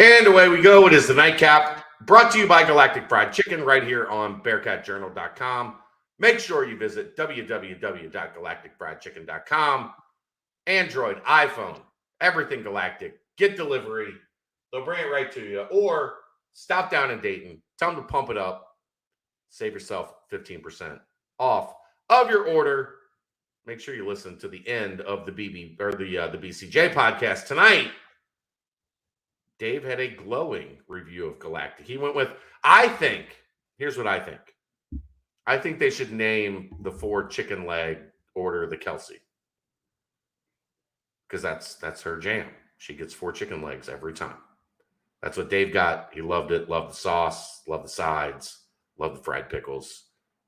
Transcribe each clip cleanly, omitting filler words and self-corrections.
And away we go. It is the Nightcap, brought to you by Galactic Fried Chicken right here on BearcatJournal.com. Make sure you visit www.galacticfriedchicken.com. Android, iPhone, everything Galactic. Get delivery. They'll bring it right to you. Or stop down in Dayton. Tell them to pump it up. Save yourself 15% off of your order. Make sure you listen to the end of the the BCJ podcast tonight. Dave had a glowing review of Galactic. He went with, here's what I think. I think they should name the 4 chicken leg order the Kelsey. Because that's her jam. She gets 4 chicken legs every time. That's what Dave got. He loved it, loved the sauce, loved the sides, loved the fried pickles,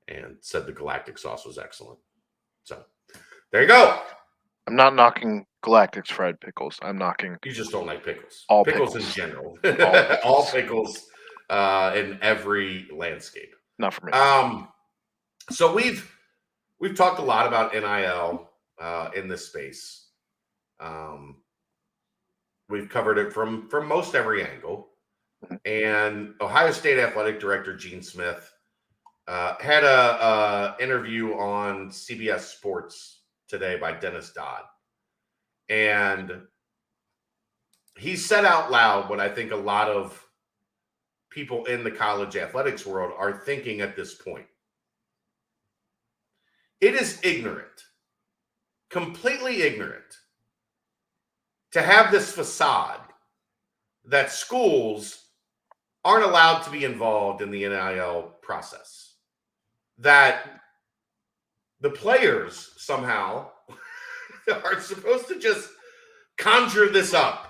and said the Galactic sauce was excellent. So there you go. I'm not knocking Galactic's fried pickles. I'm knocking. You just don't like pickles. All pickles pickles. in general. All pickles in every landscape. Not for me. So we've talked a lot about NIL in this space. We've covered it from most every angle. And Ohio State Athletic Director Gene Smith had a interview on CBS Sports today by Dennis Dodd. And he said out loud what I think a lot of people in the college athletics world are thinking at this point. It is ignorant, completely ignorant, to have this facade that schools aren't allowed to be involved in the NIL process. That the players somehow are supposed to just conjure this up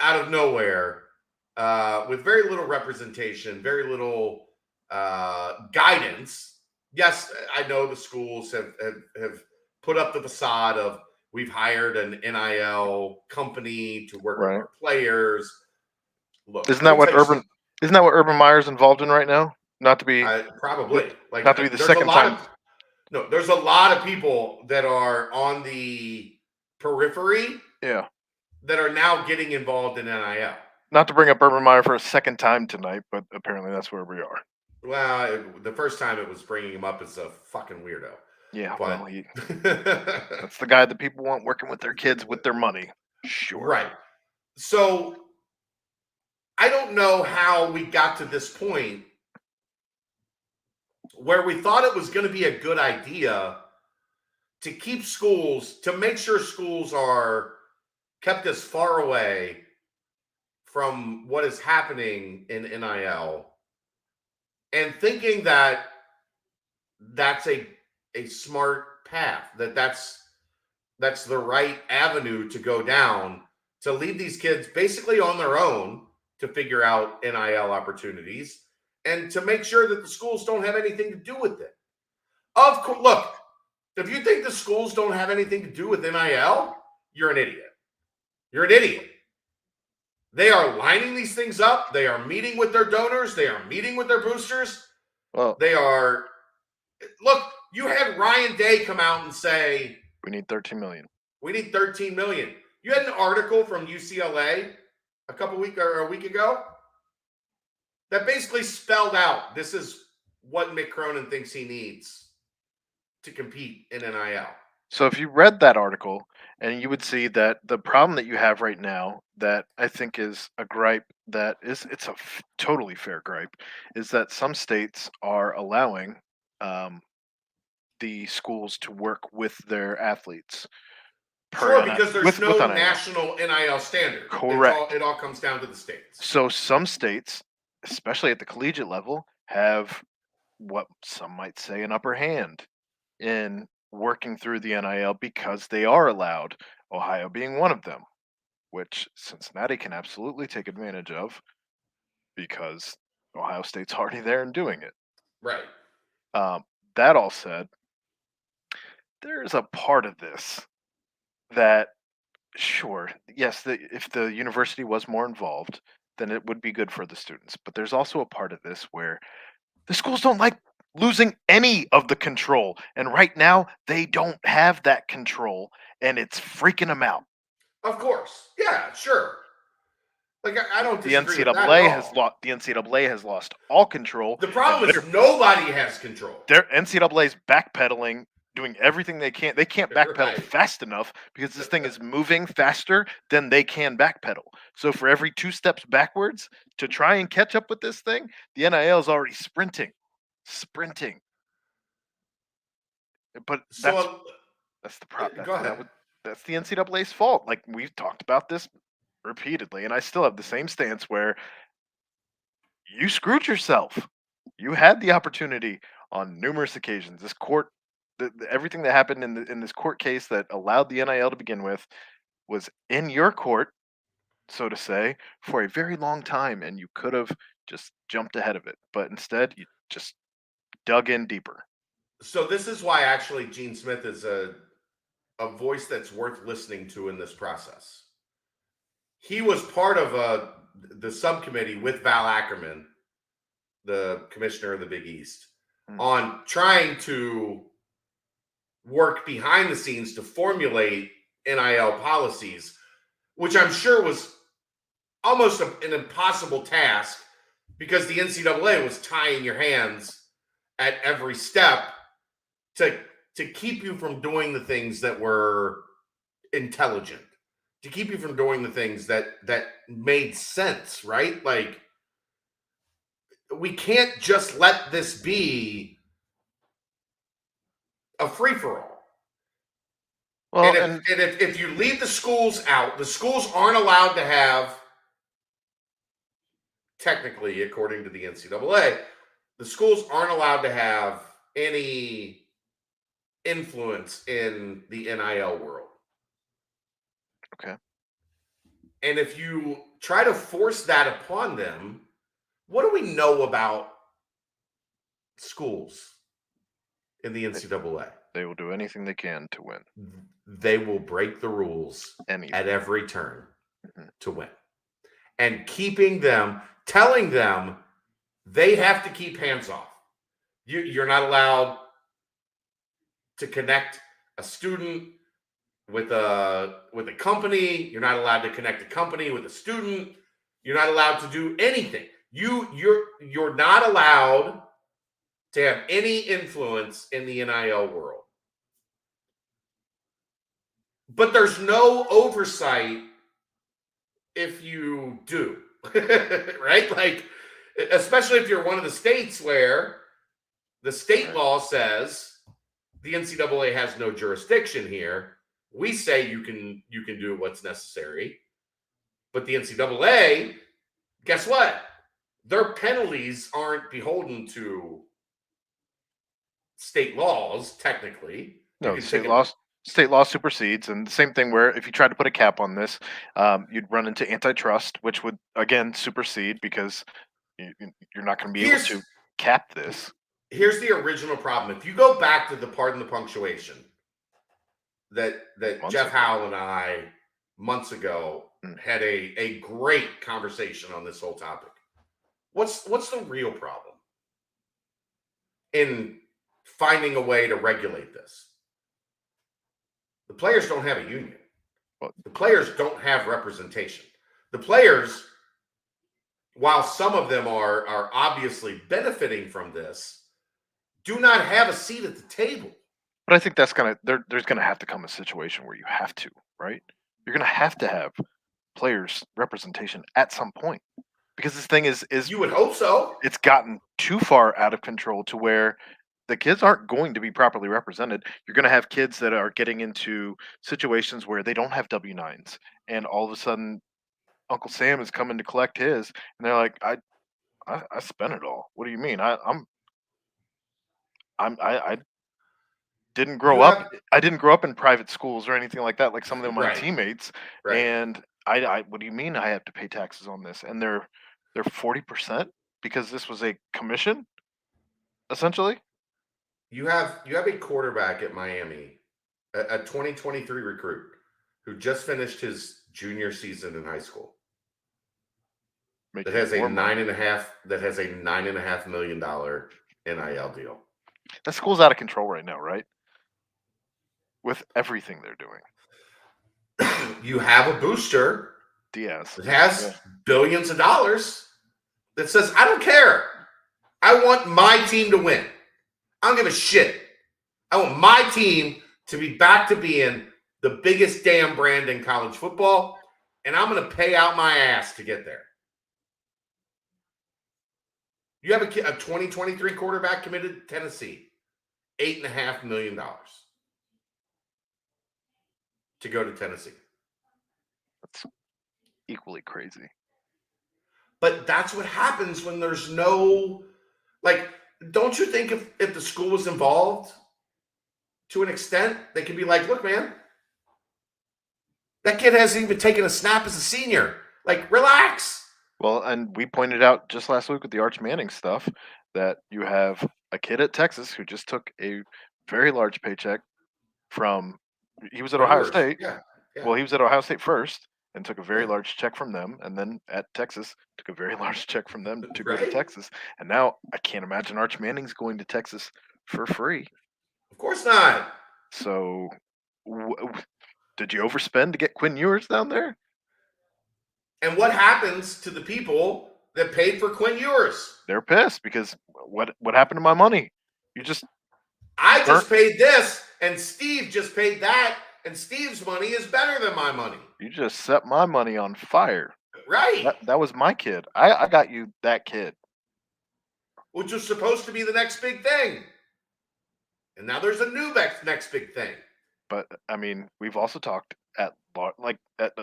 out of nowhere with very little representation, very little guidance. Yes, I know the schools have put up the facade of we've hired an NIL company to work with our players. Look, isn't that what Urban Meyer's involved in right now? Not to be probably not to be the second time. There's a lot of people that are on the periphery. Yeah. That are now getting involved in NIL. Not to bring up Urban Meyer for a second time tonight, but apparently that's where we are. Well, the first time it was bringing him up as a fucking weirdo. Yeah, but that's the guy that people want working with their kids with their money. Sure. Right. So I don't know how we got to this point where we thought it was going to be a good idea to keep schools, to make sure schools are kept as far away from what is happening in NIL, and thinking that that's a smart path, that's the right avenue to go down, to leave these kids basically on their own to figure out NIL opportunities and to make sure that the schools don't have anything to do with it. Of course, look, if you think the schools don't have anything to do with NIL, you're an idiot. You're an idiot. They are lining these things up. They are meeting with their donors. They are meeting with their boosters. Well, they are. Look, you had Ryan Day come out and say, we need 13 million. We need 13 million. You had an article from UCLA a week ago that basically spelled out this is what Mick Cronin thinks he needs to compete in NIL. So if you read that article, and you would see that the problem that you have right now, that I think is a gripe that it's a totally fair gripe, is that some states are allowing the schools to work with their athletes. Sure, because there's no national NIL standard. Correct. It all comes down to the states. So some states, especially at the collegiate level, have what some might say an upper hand in working through the NIL because they are allowed, Ohio being one of them, which Cincinnati can absolutely take advantage of because Ohio State's already there and doing it. Right. That all said, there's a part of this that, sure, yes, if the university was more involved, then it would be good for the students. But there's also a part of this where the schools don't like losing any of the control. And right now, they don't have that control, and it's freaking them out. Of course. Yeah, sure. Like I don't The disagree with that at NCAA has all. lost. The NCAA has lost all control, The and problem is nobody has control. their NCAA's backpedaling, doing everything they can. They can't backpedal Right. fast enough because this thing is moving faster than they can backpedal. So for every 2 steps backwards to try and catch up with this thing, the NIL is already sprinting. But So that's the prop. go ahead. That's the NCAA's fault. Like we've talked about this repeatedly, and I still have the same stance where you screwed yourself. You had the opportunity on numerous occasions. This court, everything that happened in this court case that allowed the NIL to begin with was in your court, so to say, for a very long time, and you could have just jumped ahead of it, but instead you just dug in deeper. So this is why actually Gene Smith is a voice that's worth listening to in this process. He was part of the subcommittee with Val Ackerman, the commissioner of the Big East, Mm. on trying to work behind the scenes to formulate NIL policies, which I'm sure was almost an impossible task because the NCAA was tying your hands at every step to keep you from doing the things that were intelligent, to keep you from doing the things that made sense, right? Like we can't just let this be a free for all. Well, And and if you leave the schools out, the schools aren't allowed to have, technically, according to the NCAA, the schools aren't allowed to have any influence in the NIL world. okay, And if you try to force that upon them, what do we know about schools in the NCAA? they will do anything they can to win. They will break the rules Anything. at every turn Mhm. to win. And telling them they have to keep hands off. You're not allowed to connect a student with a company. You're not allowed to connect a company with a student. You're not allowed to do anything. You're not allowed to have any influence in the NIL world. But there's no oversight if you do. Right? Like especially if you're one of the states where the state law says the NCAA has no jurisdiction here. We say you can do what's necessary, but the NCAA, guess what? Their penalties aren't beholden to state laws. Technically, you No, can take a state law supersedes, and the same thing where if you tried to put a cap on this, you'd run into antitrust, which would again supersede because you're not going to be able here's to cap this. here's the original problem. If you go back to the pardon the punctuation that Months Jeff ago. Howell and I months ago Mm. had a great conversation on this whole topic. What's the real problem in finding a way to regulate this? The players don't have a union. Well, The players don't have representation. The players, while some of them are obviously benefiting from this, do not have a seat at the table. but I think that's there's gonna have to come a situation where you have to, right? You're gonna have to have players representation at some point because this thing is You would hope so. it's gotten too far out of control to where the kids aren't going to be properly represented. You're going to have kids that are getting into situations where they don't have W-9s, and all of a sudden Uncle Sam is coming to collect his, and they're like, I spent it all. What do you mean? I didn't grow You up. have I didn't grow up in private schools or anything like that, like some of my right, teammates. right. And I what do you mean I have to pay taxes on this? And they're 40% because this was a commission, essentially. You have a quarterback at Miami, a 2023 recruit who just finished his junior season in high school. That Making has a more money. $9.5 million NIL deal. That school's out of control right now, right? With everything they're doing. You have a booster Diaz. It has billions of dollars that says, I don't care. I want my team to win. I don't give a shit. I want my team to be back to being the biggest damn brand in college football, and I'm going to pay out my ass to get there. You have a 2023 quarterback committed to Tennessee, $8.5 million to go to Tennessee. That's equally crazy. But that's what happens when there's no, like, don't you think if the school was involved to an extent, they could be like, look, man, that kid hasn't even taken a snap as a senior. Like, relax. Well, and we pointed out just last week with the Arch Manning stuff that you have a kid at Texas who just took a very large paycheck from, he was at Ohio State. Yeah. Well, he was at Ohio State first and took a very large check from them, and then at Texas took a very large check from them to go to Texas. And now I can't imagine Arch Manning's going to Texas for free. Of course not. So, did you overspend to get Quinn Ewers down there? And what happens to the people that paid for Quinn Ewers? They're pissed because what happened to my money? I just paid this, and Steve just paid that, and Steve's money is better than my money. You just set my money on fire. Right. That was my kid. I got you that kid. Which was supposed to be the next big thing. And now there's a new next big thing. But, I mean, we've also talked at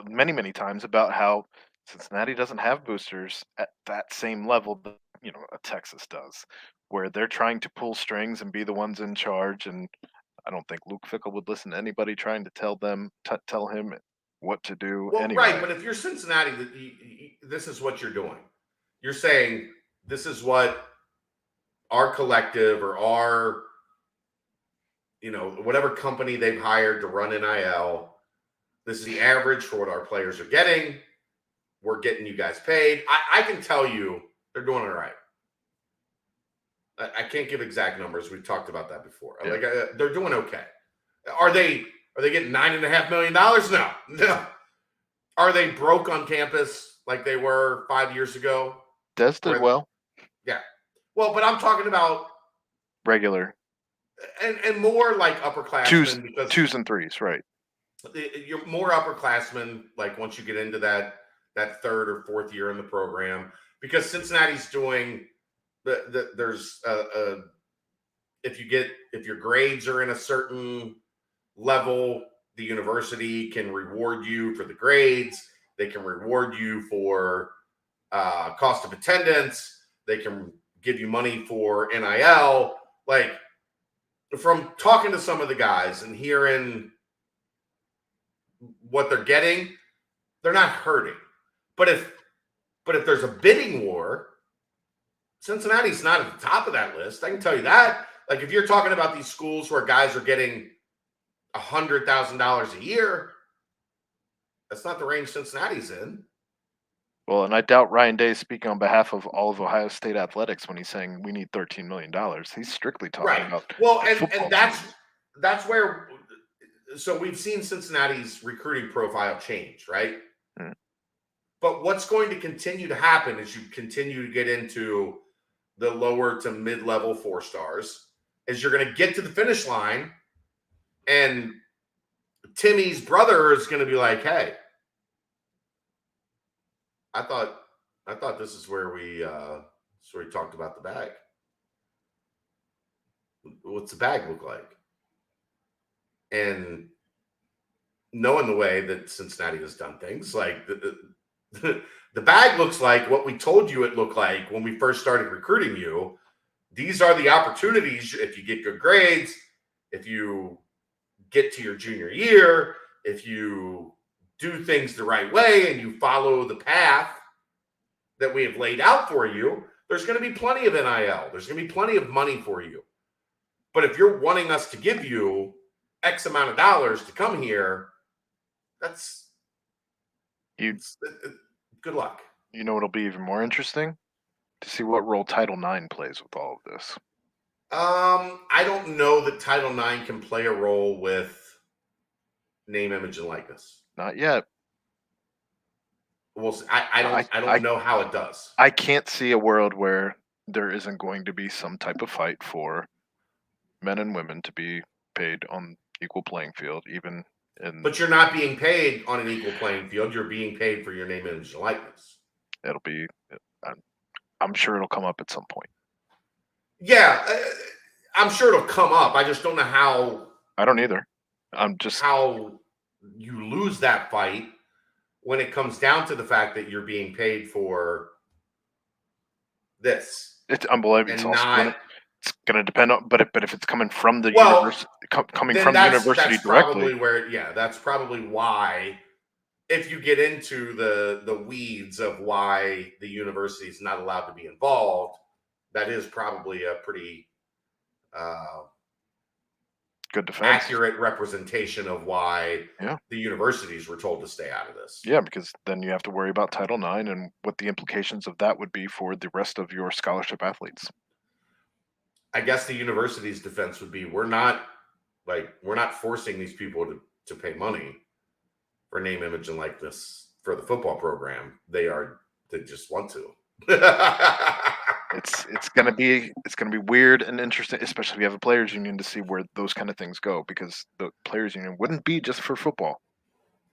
many times about how Cincinnati doesn't have boosters at that same level that, a Texas does, where they're trying to pull strings and be the ones in charge. And I don't think Luke Fickell would listen to anybody trying to tell him what to do. Well, anyway. Right, but if you're Cincinnati, this is what you're doing. You're saying this is what our collective or our, whatever company they've hired to run NIL, this is the average for what our players are getting. We're getting you guys paid. I can tell you they're doing it right. I can't give exact numbers. We've talked about that before. Yeah. Like they're doing okay. Are they getting $9.5 million? No. Are they broke on campus like they were 5 years ago? Des did well. Yeah. Well, but I'm talking about regular and more like upperclassmen. Twos and threes, right? You're more upperclassmen, like once you get into that third or fourth year in the program, because Cincinnati's doing there's if your grades are in a certain level, the university can reward you for the grades. They can reward you for cost of attendance. They can give you money for NIL. Like, from talking to some of the guys and hearing what they're getting, they're not hurting. But if there's a bidding war, Cincinnati's not at the top of that list. I can tell you that. Like, if you're talking about these schools where guys are getting $100,000 a year, that's not the range Cincinnati's in. Well, and I doubt Ryan Day is speaking on behalf of all of Ohio State athletics when he's saying we need $13 million. He's strictly talking about and that's where. So we've seen Cincinnati's recruiting profile change, right? Hmm. But what's going to continue to happen is you continue to get into the lower to mid-level 4 stars, is you're going to get to the finish line, and Timmy's brother is going to be like, "Hey, I thought this is where we talked about the bag. What's the bag look like?" And knowing the way that Cincinnati has done things, like the bag looks like what we told you it looked like when we first started recruiting you. These are the opportunities if you get good grades, if you get to your junior year, if you do things the right way and you follow the path that we have laid out for you, there's going to be plenty of NIL. There's going to be plenty of money for you. But if you're wanting us to give you X amount of dollars to come here, good luck. You know what'll be even more interesting? To see what role Title IX plays with all of this. I don't know that Title IX can play a role with name, image, and likeness. Not yet. we'll see. I don't know how it does. I can't see a world where there isn't going to be some type of fight for men and women to be paid on equal playing field, even in. But you're not being paid on an equal playing field. You're being paid for your name, image, and likeness. It'll be. I'm sure it'll come up at some point. Yeah, I'm sure it'll come up. I just don't know how. I don't either. I'm just how you lose that fight when it comes down to the fact that you're being paid for this. It's unbelievable. It's also going to depend on, but if it's coming from the university, coming from the university that's directly, probably that's probably why. If you get into the weeds of why the university is not allowed to be involved, that is probably a pretty good defense, accurate representation of why the universities were told to stay out of this. Yeah, because then you have to worry about Title IX and what the implications of that would be for the rest of your scholarship athletes. I guess the university's defense would be we're not forcing these people to pay money for name, image, and likeness for the football program. They just want to. It's gonna be weird and interesting, especially if you have a players union, to see where those kind of things go, because the players union wouldn't be just for football.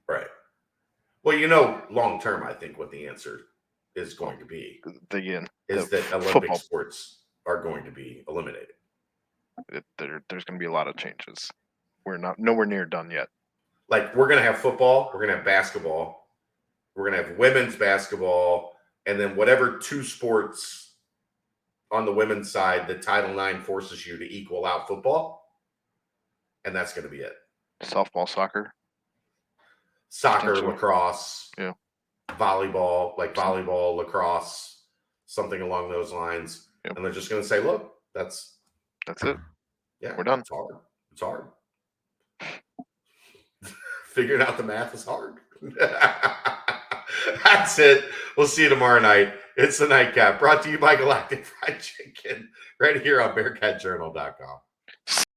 Right. Well, long term, I think what the answer is going to be is that Olympic football sports are going to be eliminated. There's going to be a lot of changes. We're nowhere near done yet. Like, we're going to have football, we're going to have basketball, we're going to have women's basketball, and then whatever two sports on the women's side that Title IX forces you to equal out football, and that's going to be it. Softball, soccer, lacrosse, volleyball, volleyball, lacrosse, something along those lines. Yep. And they're just going to say, look, that's it. Yeah, we're done. It's hard. Figuring out the math is hard. That's it. We'll see you tomorrow night. It's the Nightcap, brought to you by Galactic Fried Chicken, right here on BearcatJournal.com.